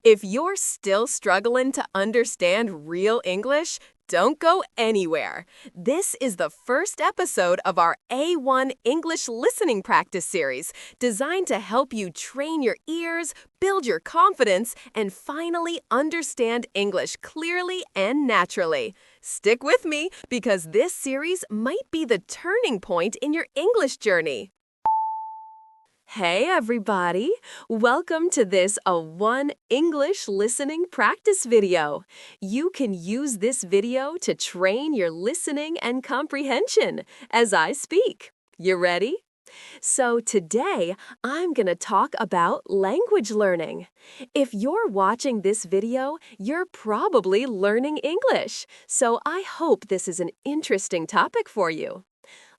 If you're still struggling to understand real English, don't go anywhere. This is the first episode of our A1 English Listening Practice series, designed to help you train your ears, build your confidence, and finally understand English clearly and naturally. Stick with me because this series might be the turning point in your English journey. Hey everybody! Welcome to this A1 English listening practice video. You can use this video to train your listening and comprehension as I speak. You ready? So today, I'm going to talk about language learning. If you're watching this video, you're probably learning English, so I hope this is an interesting topic for you.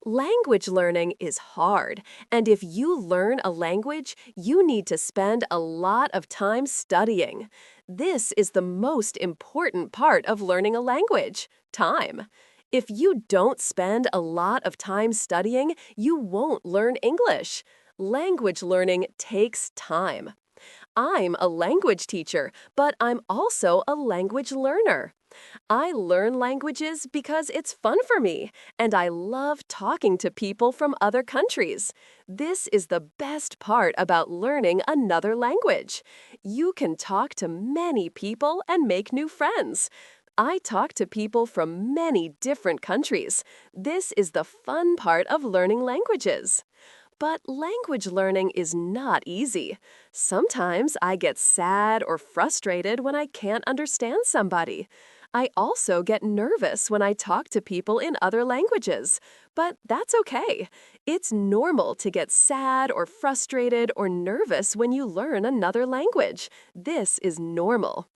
Language learning is hard, and if you learn a language, you need to spend a lot of time studying. This is the most important part of learning a language, time. If you don't spend a lot of time studying, you won't learn English. Language learning takes time. I'm a language teacher, but I'm also a language learner. I learn languages because it's fun for me, and I love talking to people from other countries. This is the best part about learning another language. You can talk to many people and make new friends. I talk to people from many different countries. This is the fun part of learning languages. But language learning is not easy. Sometimes I get sad or frustrated when I can't understand somebody. I also get nervous when I talk to people in other languages. But that's okay. It's normal to get sad or frustrated or nervous when you learn another language. This is normal.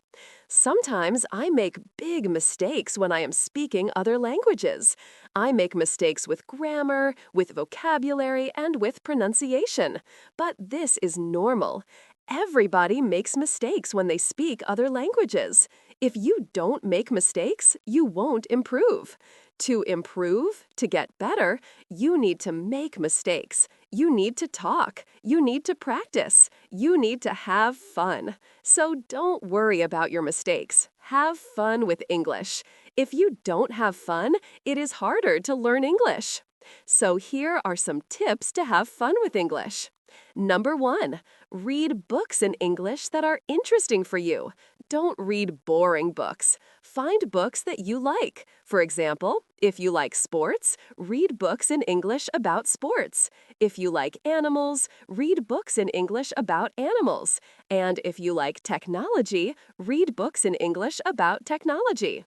Sometimes I make big mistakes when I am speaking other languages. I make mistakes with grammar, with vocabulary, and with pronunciation. But this is normal. Everybody makes mistakes when they speak other languages. If you don't make mistakes, you won't improve. To improve, to get better, you need to make mistakes. You need to talk. You need to practice. You need to have fun. So don't worry about your mistakes. Have fun with English. If you don't have fun, it is harder to learn English. So here are some tips to have fun with English. Number 1, read books in English that are interesting for you. Don't read boring books. Find books that you like. For example, if you like sports, read books in English about sports. If you like animals, read books in English about animals. And if you like technology, read books in English about technology.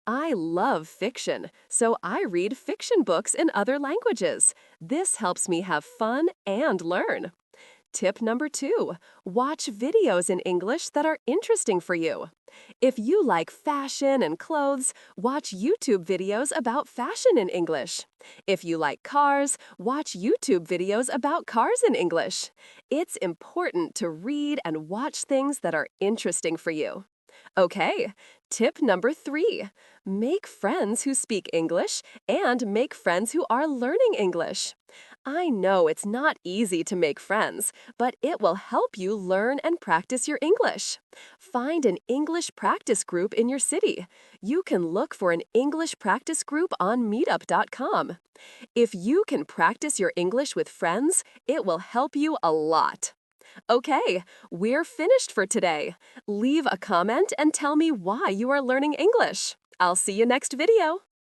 I love fiction, so I read fiction books in other languages. This helps me have fun and learn. Tip number 2, watch videos in English that are interesting for you. If you like fashion and clothes, watch YouTube videos about fashion in English. If you like cars, watch YouTube videos about cars in English. It's important to read and watch things that are interesting for you. Okay, tip number 3, make friends who speak English and make friends who are learning English. I know it's not easy to make friends, but it will help you learn and practice your English. Find an English practice group in your city. You can look for an English practice group on meetup.com. If you can practice your English with friends, it will help you a lot. Okay, we're finished for today. Leave a comment and tell me why you are learning English. I'll see you next video.